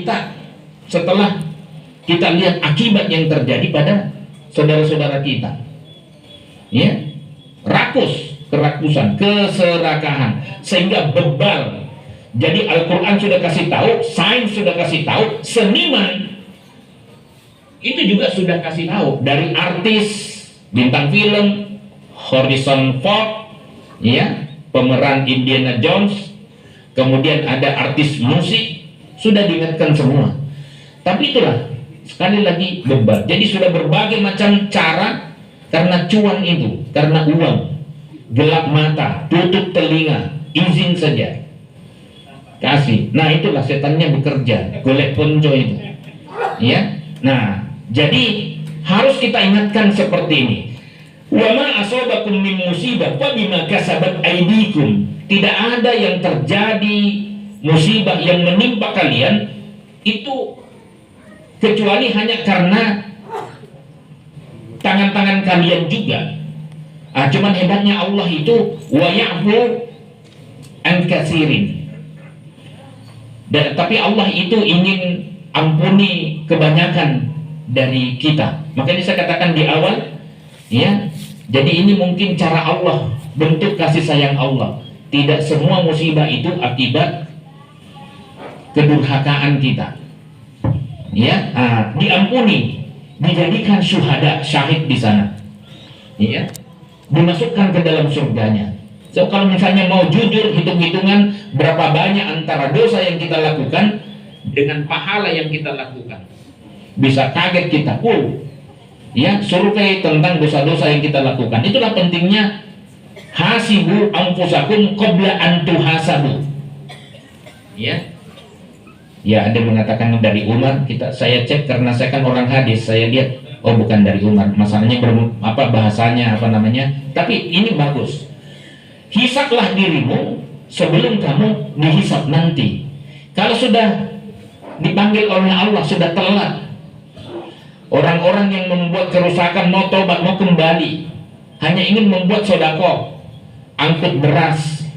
kita setelah kita lihat akibat yang terjadi pada saudara-saudara kita, ya, rakus, kerakusan, keserakahan, sehingga bebal. Jadi Al-Quran sudah kasih tahu, sains sudah kasih tahu, seniman itu juga sudah kasih tahu, dari artis, bintang film, Harrison Ford, ya, pemeran Indiana Jones, kemudian ada artis musik, sudah diingatkan semua. Tapi itulah, sekali lagi bebal. Jadi sudah berbagai macam cara, karena cuan itu, karena uang, gelap mata, tutup telinga, izin saja, kasih. Nah itulah setannya bekerja, golek ponco itu, ya. Nah jadi harus kita ingatkan seperti ini. Wa ma asabakum min musibah fa bima kasabat aydikum. Tidak ada yang terjadi musibah yang menimpa kalian itu kecuali hanya karena tangan-tangan kalian juga. Cuman hebatnya Allah itu wa ya'fu an katsirin. Tapi Allah itu ingin ampuni kebanyakan dari kita. Makanya saya katakan di awal, ya, jadi ini mungkin cara Allah, bentuk kasih sayang Allah. Tidak semua musibah itu akibat kedurhakaan kita, ya. Diampuni, dijadikan syuhada, syahid di sana, ya, dimasukkan ke dalam surganya. So kalau misalnya mau jujur, hitung-hitungan berapa banyak antara dosa yang kita lakukan dengan pahala yang kita lakukan, bisa kaget kita. Ya, survei tentang dosa-dosa yang kita lakukan. Itulah pentingnya hasibu anfusakum qabla an tuhasabu. Ya. Ya, ada mengatakan dari Umar. Saya cek karena saya kan orang hadis, saya lihat oh bukan dari Umar. Masalahnya bahasanya apa namanya? Tapi ini bagus. Hisablah dirimu sebelum kamu dihisab nanti. Kalau sudah dipanggil oleh Allah, sudah telat. Orang-orang yang membuat kerusakan mau tobat, mau kembali, hanya ingin membuat sodako, angkut beras,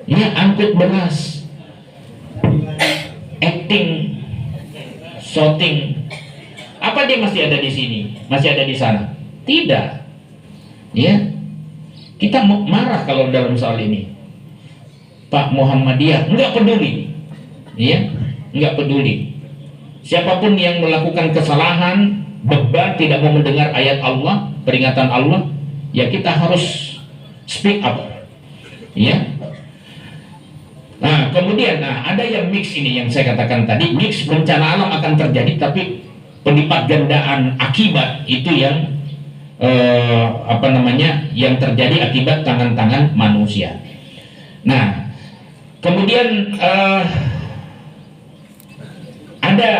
ya, angkut beras, acting, shooting, apa dia masih ada di sini, masih ada di sana? Tidak, ya. Kita marah kalau dalam soal ini. Pak Muhammadiyah nggak peduli, ya, nggak peduli. Siapapun yang melakukan kesalahan, beban, tidak mau mendengar ayat Allah, peringatan Allah, ya kita harus speak up, ya. Nah kemudian, ada yang mix ini yang saya katakan tadi, mix bencana alam akan terjadi, tapi pelipat gandaan akibat itu yang yang terjadi akibat tangan-tangan manusia. Nah kemudian ada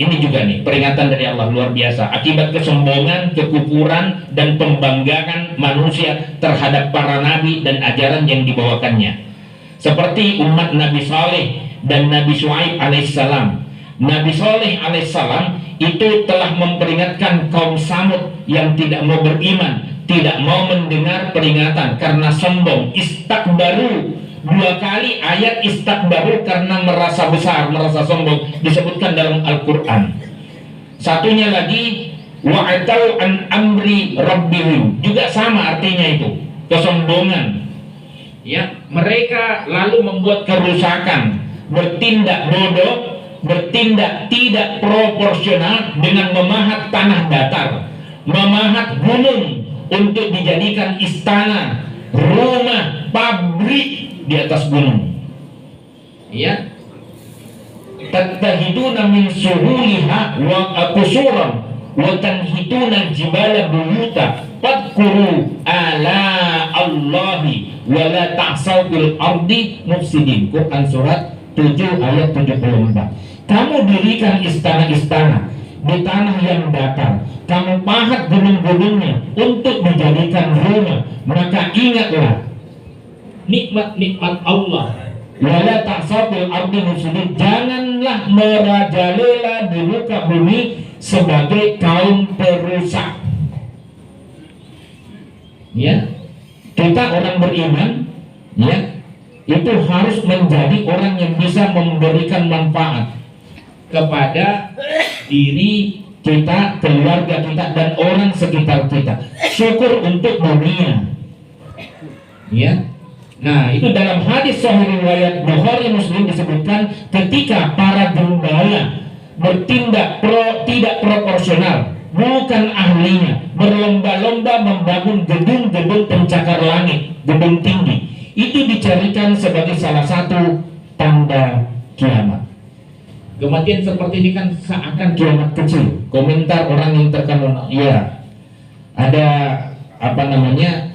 ini juga nih peringatan dari Allah luar biasa akibat kesombongan, kekufuran dan pembanggangan manusia terhadap para nabi dan ajaran yang dibawakannya. Seperti umat Nabi Saleh dan Nabi Syuaib alaihissalam. Nabi Saleh alaihissalam itu telah memperingatkan kaum Samud yang tidak mau beriman, tidak mau mendengar peringatan karena sombong, istakbaru. 2 kali ayat istakbaru karena merasa besar, merasa sombong disebutkan dalam Al-Quran. Satunya lagi wa'atau an amri rabbihim, juga sama artinya itu, kesombongan. Ya, mereka lalu membuat kerusakan, bertindak bodoh, bertindak tidak proporsional dengan memahat tanah datar, memahat gunung untuk dijadikan istana, rumah, pabrik di atas gunung, ya. Tattahiduna min suhuliha wa qusuran wa tanhituna jibala buyuta fadkuru ala Allahi wa la ta'saw fil ardi mufsidin. Quran surat 7 ayat 74. Kamu dirikan istana-istana di tanah yang datar, kamu pahat gunung-gunungnya untuk dijadikan rumah, maka ingatlah nikmat-nikmat Allah. Wala ta'sabil ardi mufsidin, janganlah merajalela di muka bumi sebagai kaum perusak. Ya, kita orang beriman, ya, itu harus menjadi orang yang bisa memberikan manfaat kepada diri kita, keluarga kita, dan orang sekitar kita. Syukur untuk dunia, ya. Nah, itu dalam hadis sahih riwayat Bukhari Muslim disebutkan ketika para gembala bertindak tidak proporsional, bukan ahlinya, berlomba-lomba membangun gedung-gedung pencakar langit, gedung tinggi. Itu dicarikan sebagai salah satu tanda kiamat. Kematian seperti ini kan seakan kiamat kecil. Komentar orang yang terkenal, ya, ada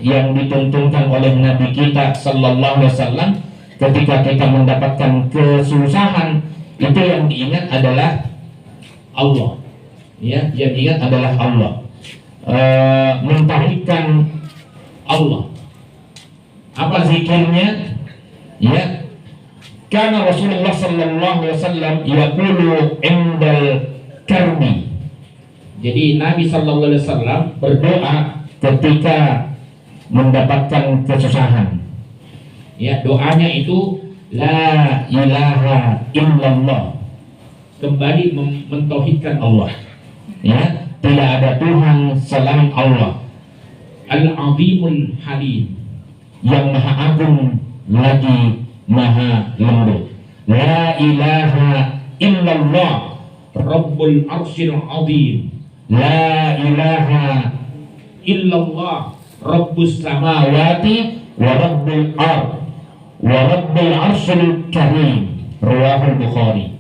yang dituntunkan oleh Nabi kita Sallallahu Alaihi Wasallam ketika kita mendapatkan kesusahan, itu yang diingat adalah Allah, ya, yang diingat adalah Allah, mentauhidkan Allah. Apa zikirnya? Ya, karena Rasulullah Sallallahu Alaihi Wasallam yaqulu indal karbi. Jadi Nabi Sallallahu Alaihi Wasallam berdoa ketika mendapatkan kesusahan. Ya, doanya itu la ilaha illallah, kembali mentauhidkan Allah. Ya, tidak ada Tuhan selain Allah. Al-Azimul Halim, yang maha agung lagi maha lembut. La ilaha illallah Rabbul Arsyil Azim. La ilaha illallah Rabbus Samawati wa Rabbul Ard wa Rabbul Arsyil Karim. Riwayat Bukhari.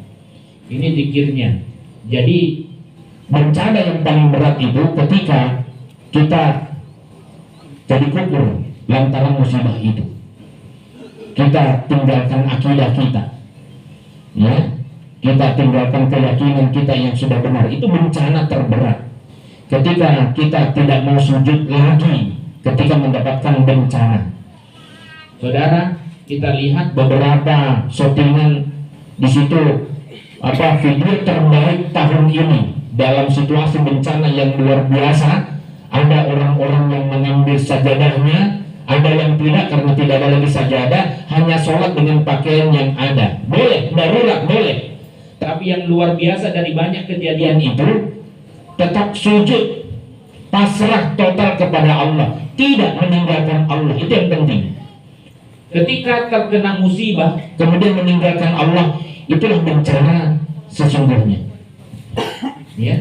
Ini zikirnya. Jadi bencana yang paling berat itu ketika kita jadi kufur lantaran musibah itu. Kita tinggalkan akidah kita, ya, kita tinggalkan keyakinan kita yang sudah benar. Itu bencana terberat. Ketika kita tidak mau sujud lagi ketika mendapatkan bencana. Saudara, kita lihat beberapa syutingan di situ, video terbaik tahun ini dalam situasi bencana yang luar biasa. Ada orang-orang yang mengambil sajadahnya, ada yang tidak karena tidak ada lagi sajadah, hanya sholat dengan pakaian yang ada. Boleh, darurat boleh. Tapi yang luar biasa dari banyak kejadian itu, tetap sujud, pasrah total kepada Allah, tidak meninggalkan Allah. Itu yang penting. Ketika terkena musibah kemudian meninggalkan Allah, itulah bencana sesungguhnya. Ya,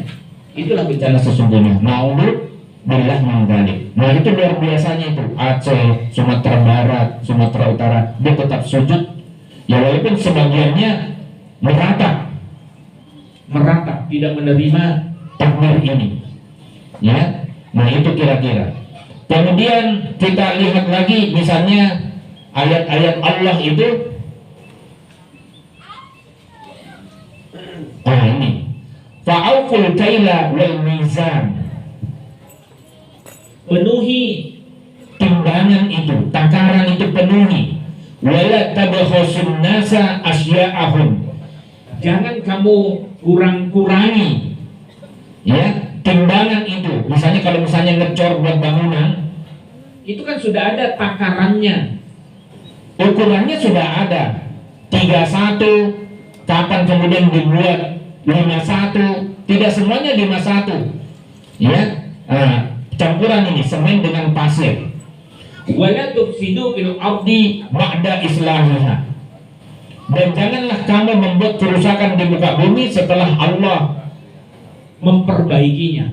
itulah bencana sesungguhnya. Na'udzubillah min dzalik. Nah, itu luar biasanya itu. Aceh, Sumatera Barat, Sumatera Utara, dia tetap sujud. Ya, walaupun sebagiannya meratap, tidak menerima takbir ini. Ya, nah itu kira-kira. Kemudian kita lihat lagi misalnya ayat-ayat Allah itu. Nah ini, fa'auful kaila wal mizan. Penuhi timbangan itu, takaran itu penuhi. Wala tabkhasun nasa asya'ahum. Jangan kamu kurang-kurangi, ya, timbangan itu. Misalnya kalau ngecor buat bangunan, itu kan sudah ada takarannya, ukurannya sudah ada. 31, kapan kemudian dibuat 51, tidak semuanya 51, ya. Campuran ini semen dengan pasir. Wala tufsidu fil ardi ba'da islahiha. Dan janganlah kamu membuat kerusakan di muka bumi setelah Allah memperbaikinya.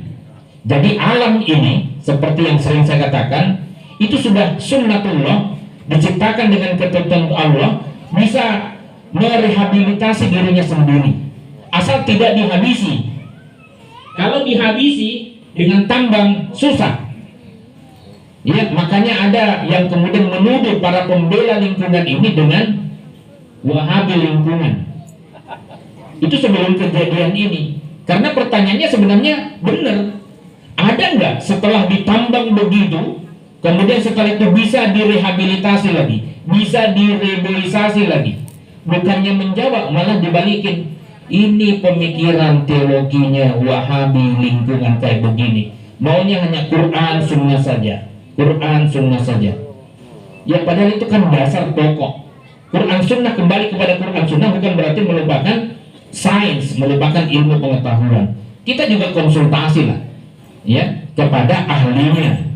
Jadi alam ini, seperti yang sering saya katakan, itu sudah sunnatullah, diciptakan dengan ketentuan Allah, bisa merehabilitasi dirinya sendiri, asal tidak dihabisi. Kalau dihabisi dengan tambang, susah. Ya, makanya ada yang kemudian menuduh para pembela lingkungan ini dengan Wahabi lingkungan. Itu sebelum kejadian ini. Karena pertanyaannya sebenarnya benar. Ada nggak setelah ditambang begitu, kemudian setelah itu bisa direhabilitasi lagi, bisa direhabilitasi lagi? Bukannya menjawab, malah dibalikin. Ini pemikiran teologinya Wahabi lingkungan kayak begini. Maunya hanya Quran sunnah saja. Quran sunnah saja. Ya padahal itu kan dasar pokok. Quran Sunnah, kembali kepada Quran Sunnah bukan berarti melupakan sains, melupakan ilmu pengetahuan. Kita juga konsultasi lah, ya, kepada ahlinya.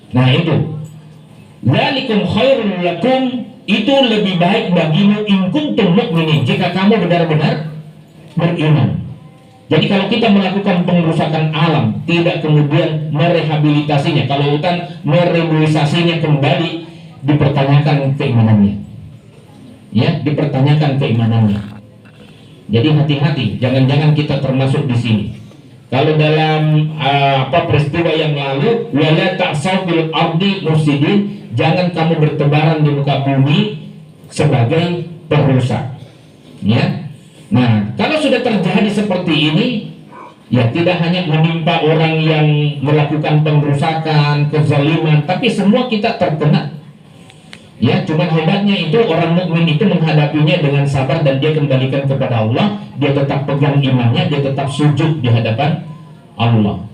Nah itu, dzalikum khairul lakum, itu lebih baik bagimu in kuntum mu'minin, jika kamu benar-benar beriman. Jadi kalau kita melakukan pengrusakan alam, tidak kemudian merehabilitasinya, kalau hutan mereboisasinya kembali, dipertanyakan keimanannya, ya, dipertanyakan keimanannya. Jadi hati-hati, jangan-jangan kita termasuk di sini. Kalau dalam peristiwa yang lalu, wala ta'saw fil ardi mufsidin, jangan kamu bertebaran di muka bumi sebagai perusak, ya. Nah, kalau sudah terjadi seperti ini, ya tidak hanya menimpa orang yang melakukan pengrusakan, kezaliman, tapi semua kita terkena. Ya, cuman hebatnya itu orang mukmin itu menghadapinya dengan sabar dan dia kembalikan kepada Allah, dia tetap pegang imannya, dia tetap sujud di hadapan Allah.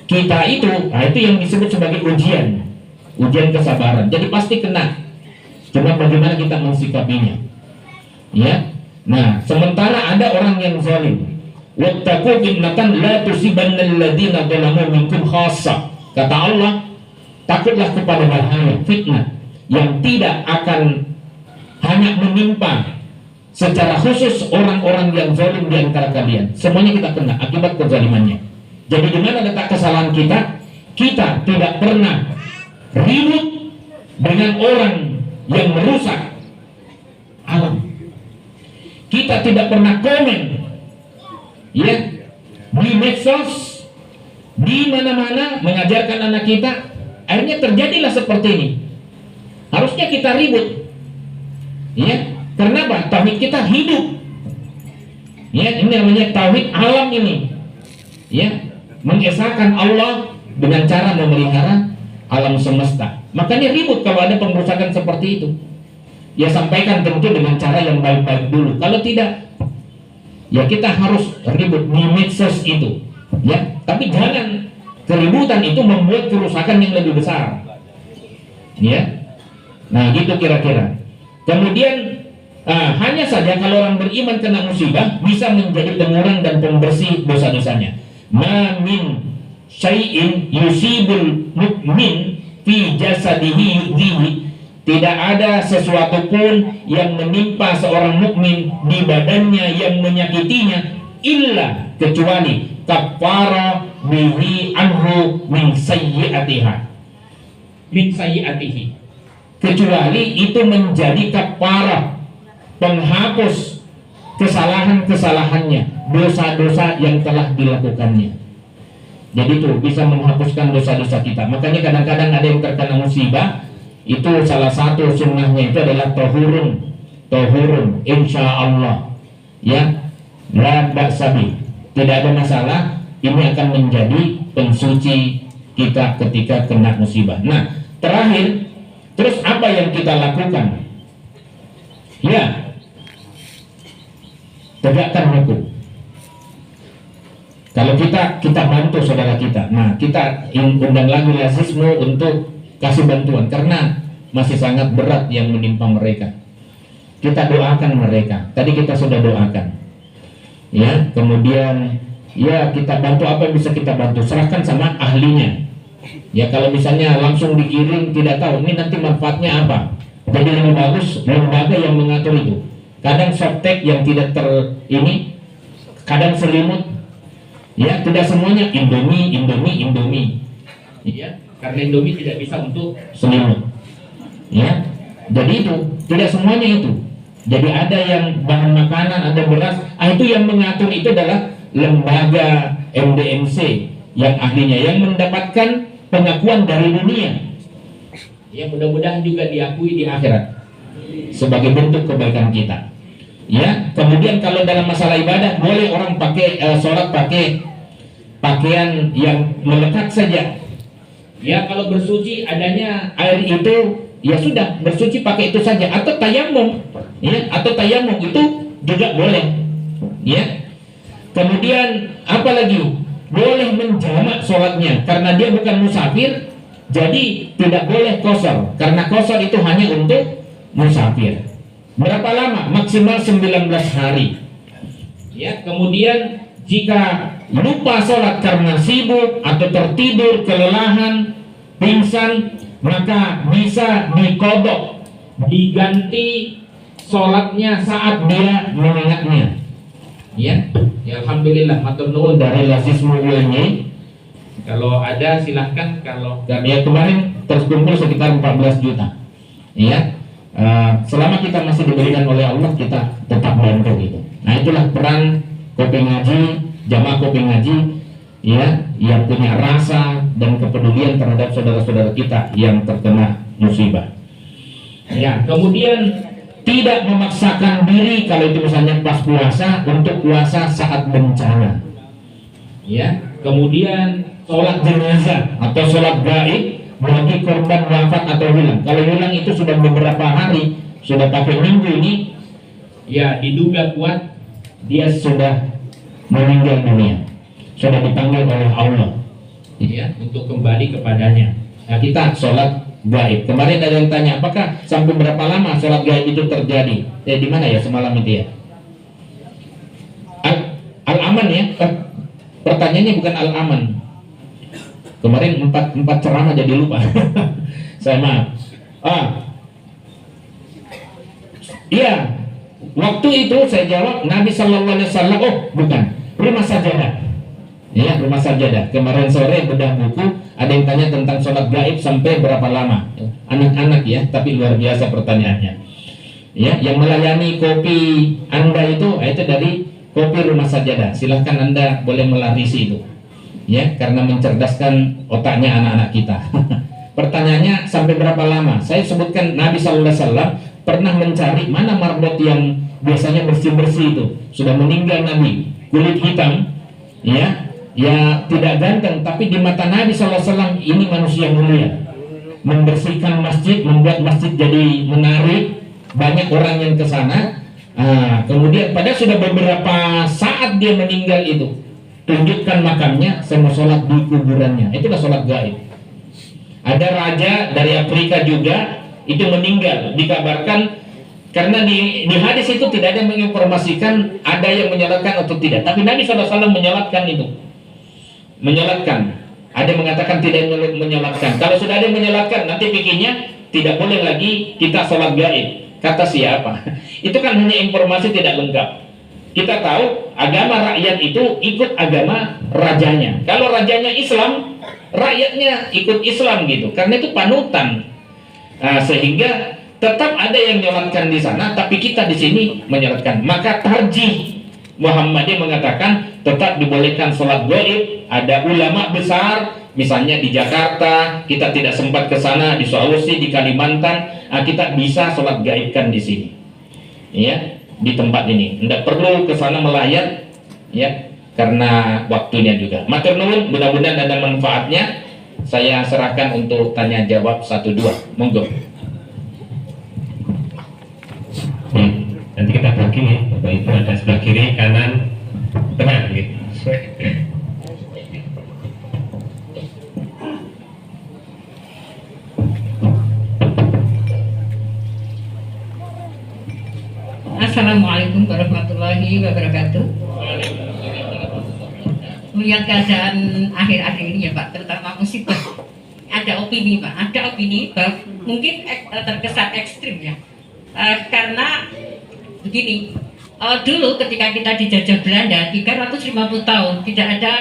Kita itu yang disebut sebagai ujian kesabaran. Jadi pasti kena. Cuma bagaimana kita mensikapinya. Ya. Nah, sementara ada orang yang zalim. Wattaqu fitnatan la tusibannal ladzina zalamu minkum khassah. Kata Allah, takutlah kepada bahaya fitnah yang tidak akan hanya menimpa secara khusus orang-orang yang zalim di antara kalian. Semuanya kita kena akibat kezalimannya. Jadi di mana letak kesalahan kita? Kita tidak pernah ribut dengan orang yang merusak alam. Kita tidak pernah komen, ya, di medsos, di mana-mana mengajarkan anak kita. Akhirnya terjadilah seperti ini. Harusnya kita ribut, ya. Kenapa? Tauhid kita hidup, ya. Ini namanya tauhid alam ini, ya. Mengesahkan Allah dengan cara memelihara alam semesta. Makanya ribut kalau ada pengrusakan seperti itu. Ya sampaikan tentu dengan cara yang baik-baik dulu. Kalau tidak, ya kita harus ribut di medsos itu, ya. Tapi jangan keributan itu membuat kerusakan yang lebih besar, ya. Nah gitu kira-kira. Kemudian hanya saja kalau orang beriman kena musibah bisa menjadi pengurang dan pembersih dosa-dosanya. Ma min syai'in yusibul mu'min fi jasadihi yudhihi, tidak ada sesuatu pun yang menimpa seorang mukmin di badannya yang menyakitinya illa kecuali kafara bihi anhu min sayyi'atihi, kecuali itu menjadi kafarah, penghapus kesalahan-kesalahannya, dosa-dosa yang telah dilakukannya. Jadi itu bisa menghapuskan dosa-dosa kita. Makanya kadang-kadang ada yang terkena musibah, itu salah satu sunnahnya itu adalah tohurun, insya Allah, ya, la ba'sabi, tidak ada masalah. Ini akan menjadi pensuci kita ketika kena musibah. Nah, terakhir, terus apa yang kita lakukan? Ya, tegakkan hukum. Kalau kita bantu saudara kita, nah kita undang lagi rasisme untuk kasih bantuan karena masih sangat berat yang menimpa mereka. Kita doakan mereka. Tadi kita sudah doakan, ya. Kemudian ya kita bantu apa yang bisa kita bantu, serahkan sama ahlinya. Ya kalau misalnya langsung dikirim tidak tahu ini nanti manfaatnya apa. Jadi lebih bagus lembaga yang mengatur itu. Kadang softtek yang tidak kadang selimut. Ya tidak semuanya Indomie. Ya. Karena Indomie tidak bisa untuk selimut, ya. Jadi itu tidak semuanya itu. Jadi ada yang bahan makanan, ada beras. Itu yang mengatur itu adalah lembaga MDMC yang ahlinya, yang mendapatkan pengakuan dari dunia. Ya mudah-mudahan juga diakui di akhirat sebagai bentuk kebaikan kita. Ya. Kemudian kalau dalam masalah ibadah boleh orang pakai sholat pakai pakaian yang melekat saja. Ya kalau bersuci adanya air itu ya sudah bersuci pakai itu saja, atau tayamum, ya, atau tayamum itu juga boleh, ya. Kemudian apalagi boleh menjamak sholatnya karena dia bukan musafir, jadi tidak boleh qashar karena qashar itu hanya untuk musafir. Berapa lama? Maksimal 19 hari. Ya, kemudian jika lupa sholat karena sibuk atau tertidur, kelelahan, pingsan, maka bisa dikodok, diganti sholatnya saat dia mengingatnya. Ya, alhamdulillah, matur nuwun dari Lasis Mulyanyi. Kalau ada silahkan, kalau ya kemarin terkumpul sekitar 14 juta. Ya, selama kita masih diberikan oleh Allah, kita tetap bantu gitu. Nah, itulah peran Kopi Ngaji, jamaah Kopi Ngaji, ya, yang punya rasa dan kepedulian terhadap saudara-saudara kita yang terkena musibah. Ya, kemudian tidak memaksakan diri kalau itu misalnya pas puasa untuk puasa saat bencana. Ya, kemudian sholat jenazah atau sholat gaib bagi korban wafat atau hilang. Kalau hilang itu sudah beberapa hari, sudah pakai minggu ini, ya diduga kuat dia sudah meninggal dunia, sudah dipanggil oleh Allah, ya, untuk kembali kepadanya. Nah, kita sholat gaib. Kemarin ada yang tanya, apakah sampai berapa lama sholat gaib itu terjadi? Di mana ya semalam itu ya? Al-Aman ya? Pertanyaannya bukan Al-Aman. Kemarin empat ceramah jadi lupa. Saya maaf. Iya, waktu itu saya jawab Nabi Sallallahu Alaihi Wasallam. Oh, bukan, rumah sajadah. Ya, rumah sajadah. Kemarin sore bedah buku, ada yang tanya tentang sholat gaib sampai berapa lama. Anak-anak ya, tapi luar biasa pertanyaannya. Ya, yang melayani kopi Anda itu dari kopi rumah sajadah. Silahkan Anda boleh melarisi itu. Ya, karena mencerdaskan otaknya anak-anak kita. Pertanyaannya sampai berapa lama? Saya sebutkan Nabi Sallallahu Alaihi Wasallam pernah mencari mana marbot yang biasanya bersih-bersih itu. Sudah meninggal Nabi, kulit hitam, ya tidak ganteng, tapi di mata Nabi Sallallahu Alaihi Wasallam ini manusia mulia, membersihkan masjid, membuat masjid jadi menarik, banyak orang yang ke sana. Kemudian pada sudah beberapa saat dia meninggal itu, tunjukkan makamnya, saya mau sholat di kuburannya. Itulah sholat gaib. Ada raja dari Afrika juga itu meninggal, dikabarkan, karena di hadis itu tidak ada yang menginformasikan ada yang menyolatkan atau tidak, tapi Nabi SAW menyolatkan itu, menyolatkan. Ada yang mengatakan tidak menyolatkan. Kalau sudah ada yang menyolatkan, nanti pikirnya tidak boleh lagi kita sholat gaib. Kata siapa? Itu kan hanya informasi tidak lengkap. Kita tahu agama rakyat itu ikut agama rajanya. Kalau rajanya Islam, rakyatnya ikut Islam gitu. Karena itu panutan. Sehingga tetap ada yang menyolatkan di sana, tapi kita di sini menyolatkan. Maka tarjih Muhammadiyah mengatakan tetap dibolehkan sholat gaib. Ada ulama besar, misalnya di Jakarta, kita tidak sempat ke sana, di Sulawesi, di Kalimantan, kita bisa sholat gaibkan di sini. Ya. Di tempat ini, tidak perlu ke sana melayat, ya, karena waktunya juga. Matur nuwun, mudah-mudahan ada manfaatnya. Saya serahkan untuk tanya jawab 1-2. Monggo. Nanti kita bagi ya, Bapak Ibu ada sebelah kiri, kanan, tengah gitu. Assalamualaikum warahmatullahi wabarakatuh. Melihat keadaan akhir-akhir ini ya Pak, terutama musibah, ada opini Pak, ada opini bahwa mungkin terkesan ekstrim ya, karena begini, dulu ketika kita dijajah Belanda 350 tahun tidak ada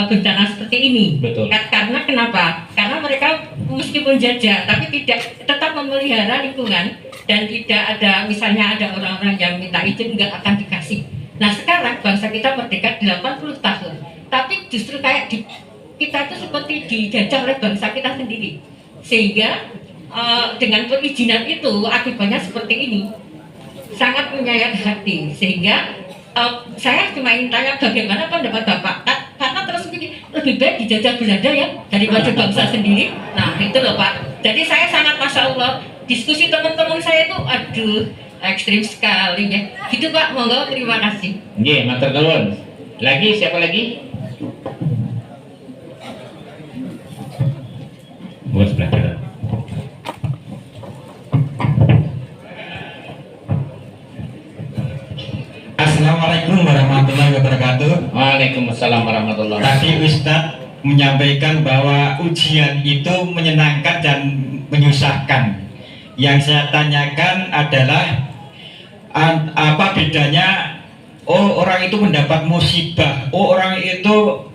bencana seperti ini. Betul. Karena kenapa? Karena mereka meskipun jajah tapi tidak tetap memelihara lingkungan dan tidak ada, misalnya ada orang-orang yang minta izin nggak akan dikasih. Nah sekarang bangsa kita merdeka 80 tahun, tapi justru kayak kita itu seperti dijajah oleh bangsa kita sendiri, sehingga dengan perizinan itu akibatnya seperti ini, sangat menyayat hati. Sehingga saya cuma ingin tanya bagaimana pendapat Bapak, karena terus begini, lebih baik dijajah Belanda ya daripada bangsa sendiri. Nah itu loh Pak, jadi saya sangat Masya Allah, diskusi teman-teman saya itu aduh ekstrim sekali ya gitu Pak. Monggo, terima kasih. Nggih, matur nuwun. Lagi siapa lagi? Buat sebelah kanan. Assalamualaikum warahmatullahi wabarakatuh. Waalaikumsalam warahmatullahi Tadi wabarakatuh. Ustadz menyampaikan bahwa ujian itu menyenangkan dan menyusahkan. Yang saya tanyakan adalah apa bedanya? Oh, orang itu mendapat musibah. Oh, orang itu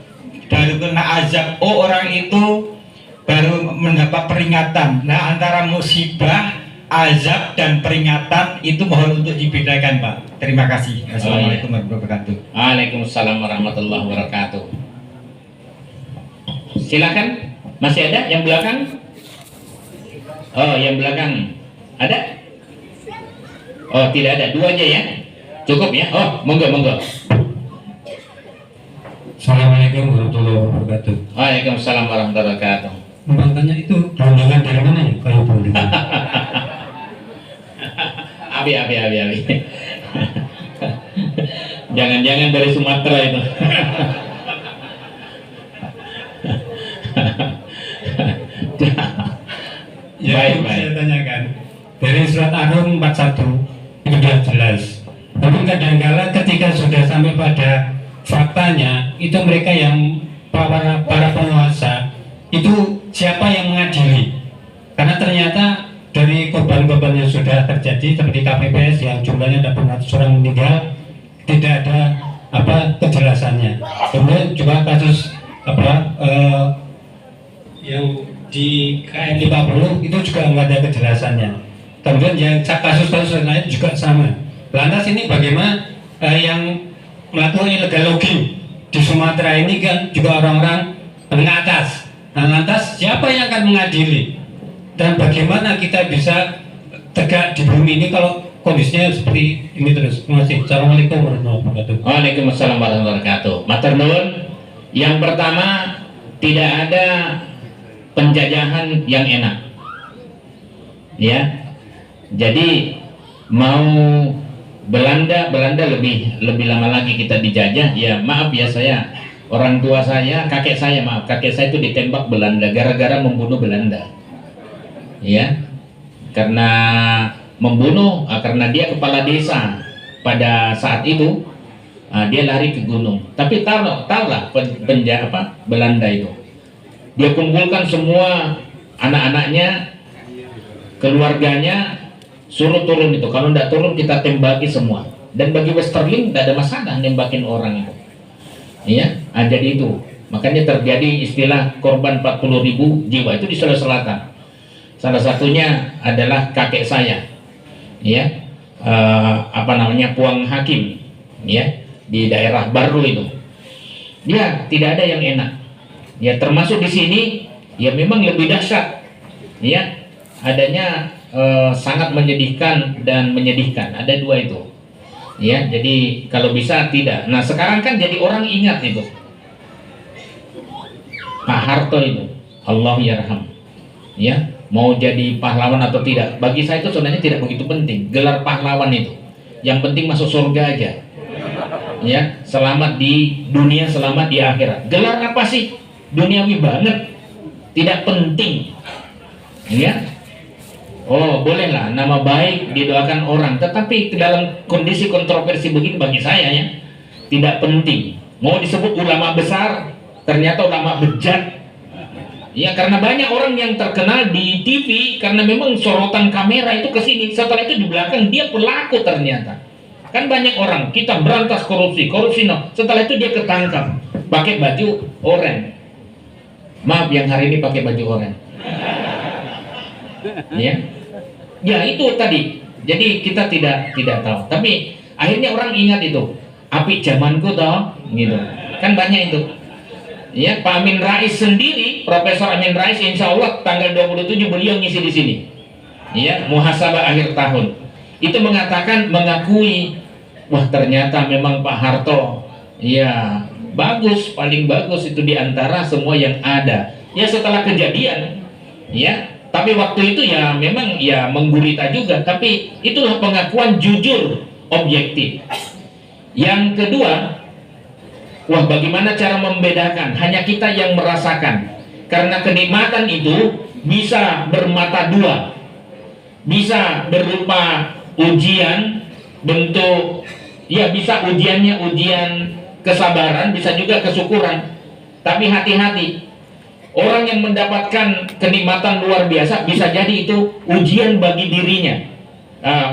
baru kena azab. Oh, orang itu baru mendapat peringatan. Nah, antara musibah, azab dan peringatan itu mohon untuk dibedakan, Pak. Terima kasih. Assalamualaikum warahmatullahi wabarakatuh. Waalaikumsalam warahmatullahi wabarakatuh. Silakan, masih ada yang belakang? Oh, yang belakang ada? Oh, tidak ada, dua aja ya? Cukup ya? Oh, monggo, monggo. Assalamualaikum warahmatullahi wabarakatuh. Waalaikumsalam warahmatullahi wabarakatuh. Numpang tanya itu rombongan dari mana ya? Kayak boleh. Abi. Jangan-jangan dari Sumatera itu. Ya, Baik, itu baik. saya tanyakan. Dari surat Ar-Rum 41 itu sudah jelas. Tapi kadang-kala ketika sudah sampai pada faktanya, itu mereka yang para penguasa itu siapa yang mengadili? Karena ternyata dari korban-korban yang sudah terjadi seperti KPPS yang jumlahnya ada 400 orang meninggal, tidak ada kejelasannya. Kemudian juga kasus yang di KN 50 itu juga nggak ada kejelasannya. Kemudian yang kasus-kasus lain juga sama. Lantas ini bagaimana yang melakukan illegal logging di Sumatera ini kan juga orang-orang menengah atas. Nah, lantas siapa yang akan mengadili? Dan bagaimana kita bisa tegak di bumi ini kalau kondisinya seperti ini terus? Terima kasih. Assalamualaikum warahmatullahi wabarakatuh. Waalaikumsalam warahmatullahi wabarakatuh. Matur nuwun. Yang pertama, tidak ada penjajahan yang enak. Ya. Jadi mau Belanda lebih lama lagi kita dijajah. Ya, maaf ya, saya orang tua saya, kakek saya itu ditembak Belanda gara-gara membunuh Belanda. Ya. Karena membunuh, karena dia kepala desa pada saat itu, dia lari ke gunung. Tapi tahulah Belanda itu. Dia kumpulkan semua anak-anaknya, keluarganya, suruh turun itu. Kalau tidak turun kita tembaki semua. Dan bagi Westerling tidak ada masalah nembakin orang itu. Ya, jadi itu. Makanya terjadi istilah korban 40.000 jiwa itu di Sulawesi Selatan. Salah satunya adalah kakek saya. Ya. Puang Hakim, ya, di daerah Baru itu. Dia tidak ada yang enak. Ya, termasuk di sini ya memang lebih dahsyat. Ya. Adanya sangat menyedihkan dan menyedihkan. Ada dua itu. Ya, jadi kalau bisa tidak. Nah, sekarang kan jadi orang ingat itu. Pak Harto itu, Allah yarham. Ya, mau jadi pahlawan atau tidak, bagi saya itu sebenarnya tidak begitu penting. Gelar pahlawan itu, yang penting masuk surga aja. Ya, selamat di dunia, selamat di akhirat. Gelar apa sih? Duniawi banget, tidak penting. Ya. Oh, bolehlah nama baik didoakan orang, tetapi dalam kondisi kontroversi begini bagi saya ya tidak penting. Mau disebut ulama besar, ternyata ulama bejat. Ya, karena banyak orang yang terkenal di TV karena memang sorotan kamera itu ke sini. Setelah itu di belakang dia pelaku ternyata. Kan banyak orang, kita berantas korupsi no. Setelah itu dia ketangkap pakai baju oranye. Maaf yang hari ini pakai baju oranye. Ya itu tadi. Jadi kita tidak tahu. Tapi akhirnya orang ingat itu. Api zamanku toh, gitu. Kan banyak itu. Ya, Pak Amin Rais sendiri, Profesor Amin Rais, insya Allah tanggal 27 beliau ngisi di sini. Ya, muhasabah akhir tahun. Itu mengakui, wah ternyata memang Pak Harto, ya bagus, paling bagus itu diantara semua yang ada. Ya setelah kejadian, ya. Tapi waktu itu ya memang ya menggurita juga. Tapi itulah pengakuan jujur, objektif. Yang kedua, wah bagaimana cara membedakan? Hanya kita yang merasakan. Karena kenikmatan itu bisa bermata dua. Bisa berupa ujian, bentuk Ya bisa ujiannya ujian kesabaran, bisa juga kesyukuran. Tapi hati-hati, orang yang mendapatkan kenikmatan luar biasa bisa jadi itu ujian bagi dirinya.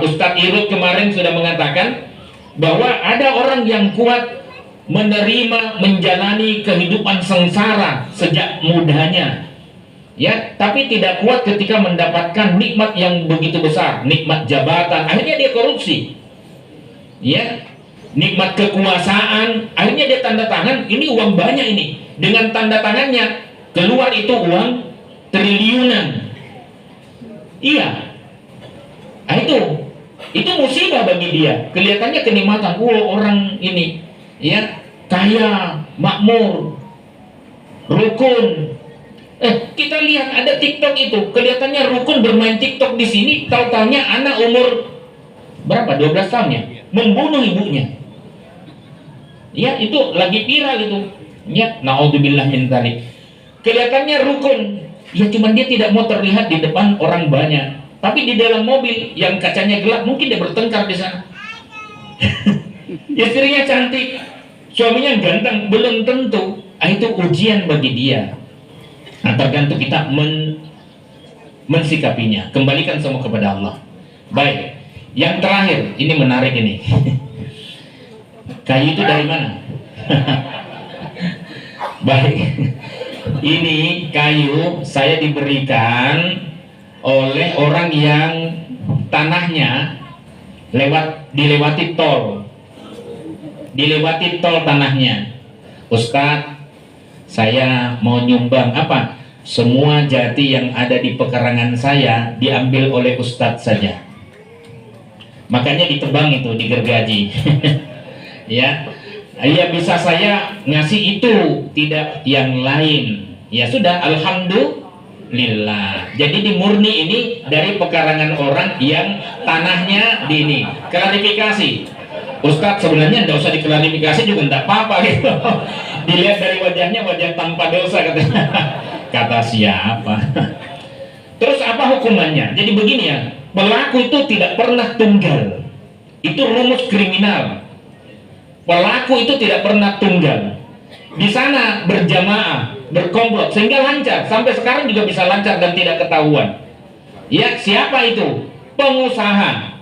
Ustadz Irut kemarin sudah mengatakan bahwa ada orang yang kuat menerima, menjalani kehidupan sengsara sejak mudanya, ya, tapi tidak kuat ketika mendapatkan nikmat yang begitu besar, nikmat jabatan, akhirnya dia korupsi, ya, nikmat kekuasaan, akhirnya dia tanda tangan, ini uang banyak ini, dengan tanda tangannya keluar itu uang triliunan, iya, nah, itu musibah bagi dia, kelihatannya kenikmatan, orang ini, ya, kaya, makmur, rukun. Kita lihat ada TikTok itu, kelihatannya rukun bermain TikTok di sini, tahu-taunya anak umur berapa? 12 tahun ya, membunuh ibunya. Ya, itu lagi viral itu. Ya, naudzubillah min dzalik. Kelihatannya rukun, ya cuman dia tidak mau terlihat di depan orang banyak. Tapi di dalam mobil yang kacanya gelap, mungkin dia bertengkar di sana. Istrinya cantik, suaminya ganteng, belum tentu. Itu ujian bagi dia. Nah, tergantung kita mensikapinya. Kembalikan semua kepada Allah. Baik, yang terakhir, ini menarik ini. Kayu itu dari mana? Baik, ini kayu saya diberikan oleh orang yang tanahnya dilewati tol tanahnya. Ustadz, saya mau nyumbang apa? Semua jati yang ada di pekarangan saya diambil oleh Ustadz saja. Makanya ditebang itu, digergaji. Ya, bisa saya ngasih itu, tidak yang lain. Ya sudah, alhamdulillah. Jadi dimurni ini dari pekarangan orang yang tanahnya di ini. Klarifikasi, Ustadz sebenarnya tidak usah diklarifikasi juga tidak apa-apa gitu. Dilihat dari wajahnya, wajah tanpa dosa katanya. Kata siapa? Terus apa hukumannya? Jadi begini ya, pelaku itu tidak pernah tunggal. Itu rumus kriminal. Pelaku itu tidak pernah tunggal. Di sana berjamaah, berkomplot sehingga lancar. Sampai sekarang juga bisa lancar dan tidak ketahuan. Ya, siapa itu? Pengusaha.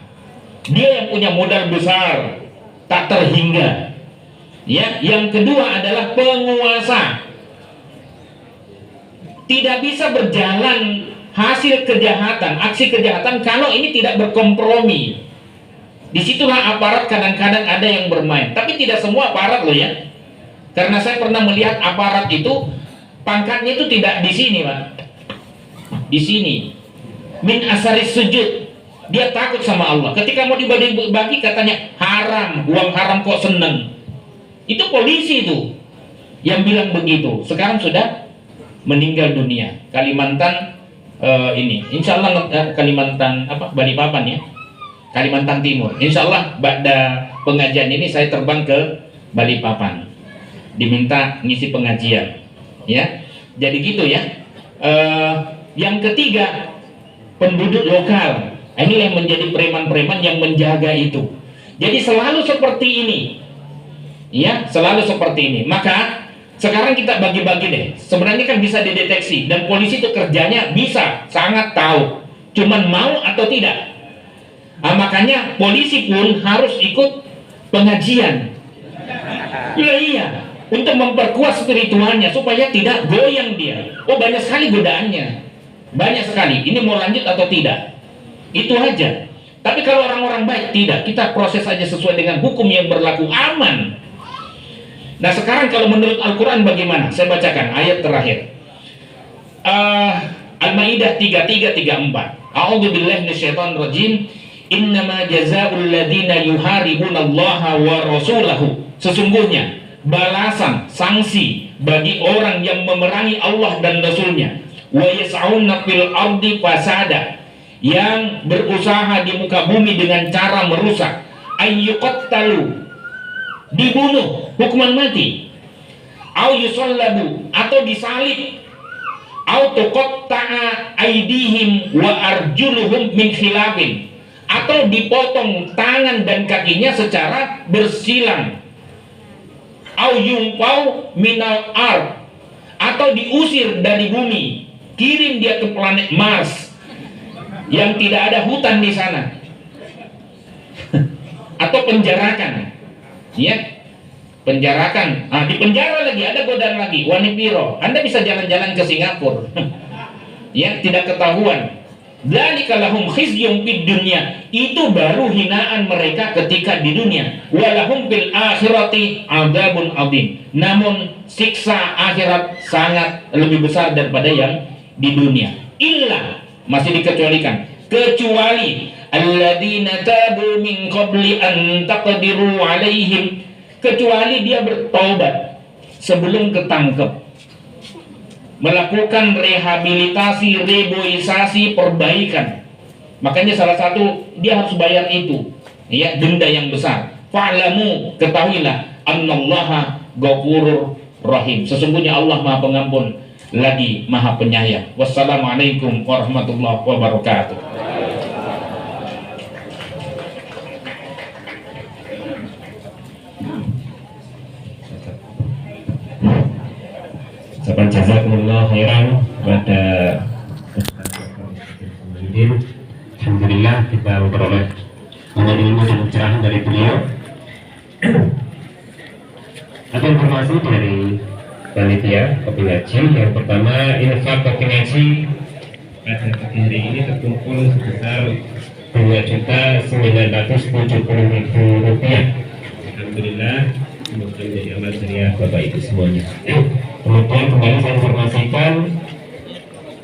Dia yang punya modal besar, tak terhingga. Ya, yang kedua adalah penguasa. Tidak bisa berjalan hasil kejahatan, aksi kejahatan kalau ini tidak berkompromi. Disitulah aparat kadang-kadang ada yang bermain, tapi tidak semua aparat loh ya. Karena saya pernah melihat aparat itu pangkatnya itu tidak di sini, Pak. Di sini. Min asaris sujud. Dia takut sama Allah. Ketika mau dibagi katanya haram, uang haram kok seneng. Itu polisi itu yang bilang begitu. Sekarang sudah meninggal dunia. Kalimantan ini, insya Allah Kalimantan Balikpapan ya. Kalimantan Timur. Insya Allah pada pengajian ini saya terbang ke Balikpapan, diminta ngisi pengajian, ya. Jadi gitu ya. Yang ketiga, penduduk lokal. Ini yang menjadi preman-preman yang menjaga itu. Jadi selalu seperti ini, ya, selalu seperti ini. Maka sekarang kita bagi-bagi deh. Sebenarnya kan bisa dideteksi dan polisi itu kerjanya bisa sangat tahu. Cuman mau atau tidak. Nah, makanya polisi pun harus ikut pengajian. Iya, untuk memperkuat spiritualnya supaya tidak goyang dia. Oh, banyak sekali godaannya, banyak sekali. Ini mau lanjut atau tidak? Itu aja. Tapi kalau orang-orang baik tidak, kita proses saja sesuai dengan hukum yang berlaku, aman. Nah sekarang kalau menurut Al-Quran bagaimana? Saya bacakan ayat terakhir. Al-Maidah 33-34. A'udzubillahi minasyaitonirrajim. Innama jazaa'ul ladzina yuharibunallaha wa rasulahu. Sesungguhnya balasan, sanksi bagi orang yang memerangi Allah dan Rasulnya, wa yas'auna fil ardi fasada, yang berusaha di muka bumi dengan cara merusak, ayyuqattalu, dibunuh, hukuman mati, au yusallabu, atau disalib, au tuqatta'a aydihim wa arjuluhum min khilafin, atau dipotong tangan dan kakinya secara bersilang, au yumpau minal ard, atau diusir dari bumi, kirim dia ke planet Mars yang tidak ada hutan di sana, atau penjarakan, ya, penjarakan, dipenjara lagi, ada godaan lagi, wanipiro, Anda bisa jalan-jalan ke Singapura, ya, tidak ketahuan. Dzalika lahum khizyun fid dunya, itu baru hinaan mereka ketika di dunia. Walahum fil akhirati adzabun adzim, namun siksa akhirat sangat lebih besar daripada yang di dunia. Illa, masih dikecualikan, kecuali alladzina tabu min qabli an taqdiru alaihim, kecuali dia bertaubat sebelum ketangkep, melakukan rehabilitasi, reboisasi, perbaikan. Makanya salah satu dia harus bayar itu, ya, denda yang besar. Fa'lamu, ketahuilah, annallaha ghafurur rahim, sesungguhnya Allah Maha Pengampun lagi Maha Penyayang. Wassalamualaikum warahmatullahi wabarakatuh. Jazakumullah khairan pada Alhamdulillah kita memperoleh banyak ilmu dan pencerahan dari beliau. Ada informasi dari panitia kopi ngaji. Yang pertama, infak kopi ngaji pada pagi hari ini terkumpul sebesar Rp2.970.000. Alhamdulillah, semoga menjadi amal jariah Bapak Ibu semuanya. Kemudian kembali saya informasikan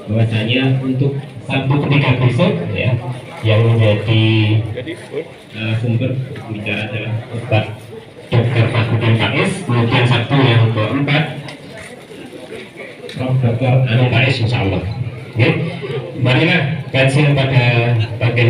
bahwasanya untuk Sabtu ketika besok, ya, yang menjadi sumber bicara adalah Ustaz Dr. Fakhrudin Faiz. Kemudian Sabtu yang keempat Prof. Dr. Anung Faiz, insya Allah. Marilah kajian pada pagi